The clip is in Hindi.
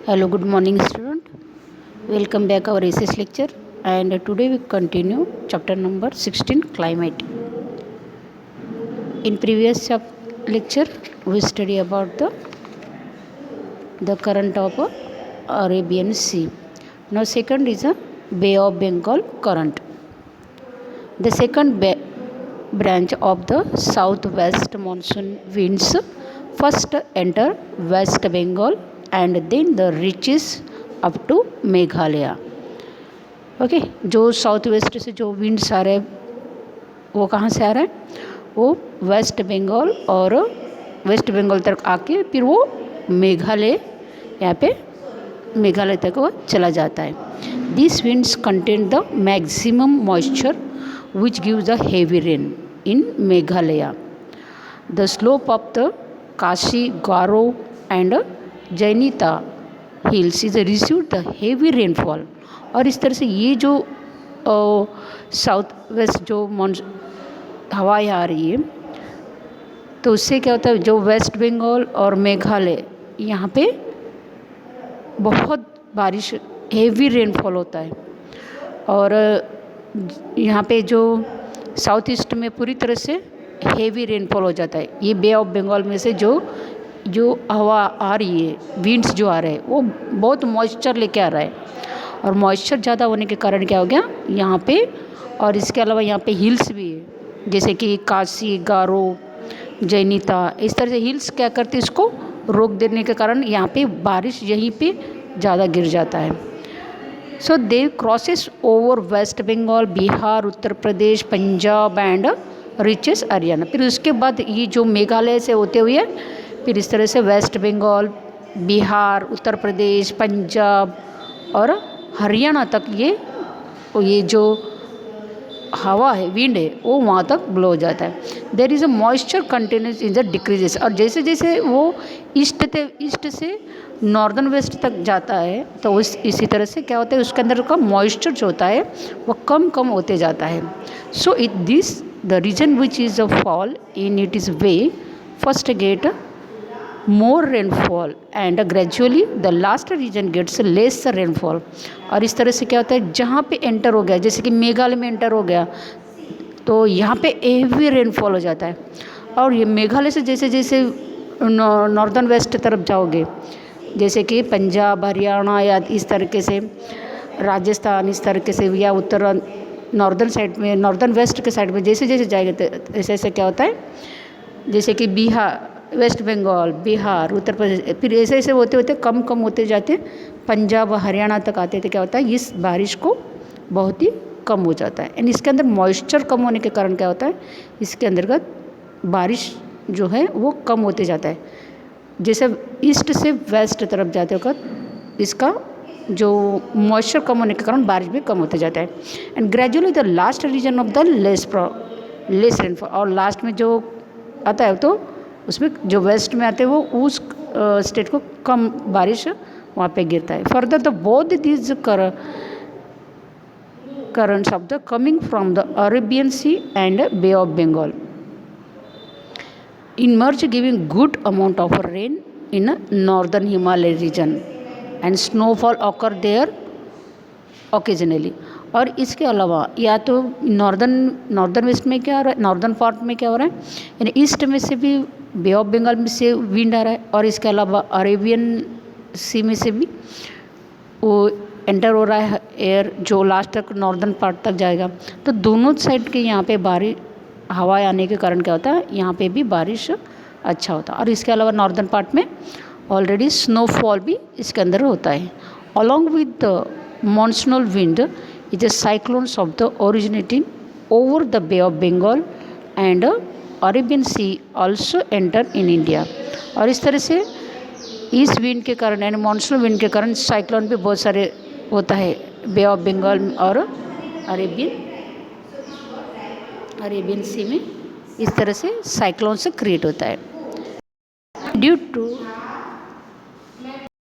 Hello, good morning, student. Welcome back our ACS lecture. And today we continue chapter number 16, climate. In previous lecture, we study about the current of Arabian Sea. Now, second is a Bay of Bengal current. The second branch of the southwest monsoon winds first enter West Bengal and then the reaches up to Meghalaya. Okay जो साउथ वेस्ट से जो विंड्स आ रहे हैं वो कहाँ से आ रहा है, वो वेस्ट बंगाल और वेस्ट बंगाल तक आके फिर वो मेघालय, यहाँ पे मेघालय तक वो चला जाता है. This winds contain the maximum moisture which gives a heavy rain in Meghalaya. The slope of the Kashi, Garo and Jainita hills is received the heavy rainfall. और इस तरह से ये जो साउथ वेस्ट जो हवाएं आ रही है तो उससे क्या होता है, जो वेस्ट बंगाल और मेघालय यहाँ पे बहुत बारिश हेवी रेनफॉल होता है. और यहाँ पे जो साउथ ईस्ट में पूरी तरह से हेवी रेनफॉल हो जाता है. ये बे ऑफ बंगाल में से जो हवा आ रही है, विंड्स जो आ रहे हैं, वो बहुत मॉइस्चर लेके आ रहा है. और मॉइस्चर ज़्यादा होने के कारण क्या हो गया यहाँ पे, और इसके अलावा यहाँ पे हिल्स भी है, जैसे कि काशी, गारो, जैनिता, इस तरह से हिल्स क्या करते हैं, इसको रोक देने के कारण यहाँ पे बारिश यहीं पे ज़्यादा गिर जाता है. So they crosses over West Bengal, Bihar, Uttar Pradesh, Punjab and reaches Haryana. फिर उसके बाद ये जो मेघालय से होते हुए फिर इस तरह से वेस्ट बंगाल, बिहार, उत्तर प्रदेश, पंजाब और हरियाणा तक ये जो हवा है, विंड है, वो वहाँ तक ब्लो हो जाता है. There is a moisture contents in the decreases. और जैसे जैसे वो ईस्ट से नॉर्दर्न वेस्ट तक जाता है तो इसी तरह से क्या होता है, उसके अंदर का मॉइस्चर जो होता है वो कम होते जाता है. So it this the region which is a fall in it is way first get more rainfall and gradually the last region gets less rainfall. और इस तरह से क्या होता है, जहाँ पे एंटर हो गया, जैसे कि मेघालय में एंटर हो गया तो यहाँ पे हेवी रेनफॉल हो जाता है. और ये मेघालय से जैसे जैसे नॉर्दर्न वेस्ट तरफ जाओगे, जैसे कि पंजाब, हरियाणा या इस तरीके से राजस्थान, इस तरीके से, या उत्तर नॉर्दर्न साइड में, नॉर्दर्न वेस्ट के साइड में जैसे जैसे जाएगा ऐसे ऐसे क्या होता है, जैसे कि बिहार, वेस्ट बंगाल, बिहार, उत्तर प्रदेश, फिर ऐसे ऐसे होते होते कम होते जाते पंजाब, हरियाणा तक आते थे. क्या होता है, इस बारिश को बहुत ही कम हो जाता है. एंड इसके अंदर मॉइस्चर कम होने के कारण क्या होता है, इसके अंतर्गत बारिश जो है वो कम होते जाता है. जैसे ईस्ट से वेस्ट तरफ जाते वक्त इसका जो मॉइस्चर कम होने के कारण बारिश भी कम होते जाता है. And gradually the last region of the less rainfall. और लास्ट में जो आता है तो उसमें जो वेस्ट में आते हैं वो उस स्टेट को कम बारिश वहाँ पे गिरता है. Further the both this currents of the coming from the Arabian Sea and Bay of Bengal emerge, giving good amount of rain in northern Himalaya region and snowfall occur there occasionally. और इसके अलावा या तो नॉर्दर्न वेस्ट में क्या हो रहा है, नॉर्दर्न पार्ट में क्या हो रहा है, यानी ईस्ट में से भी बे ऑफ बंगाल में से विंड आ रहा है, और इसके अलावा अरेबियन सी में से भी वो एंटर हो रहा है एयर, जो लास्ट तक नॉर्दर्न पार्ट तक जाएगा. तो दोनों साइड के यहाँ पे बारिश हवाएं आने के कारण क्या होता है, यहाँ पे भी बारिश अच्छा होता है. और इसके अलावा नॉर्दर्न पार्ट में ऑलरेडी स्नोफॉल भी इसके अंदर होता है. Along with the monsoonal wind is a cyclones of the originating over the Bay of Bengal and Arabian Sea also enter in India. और इस तरह से इस विंड के कारण, यानी मॉनसून विंड के कारण साइक्लोन भी बहुत सारे होता है बे ऑफ बंगाल और अरेबियन सी में. इस तरह से साइक्लोन से क्रिएट होता है. Due to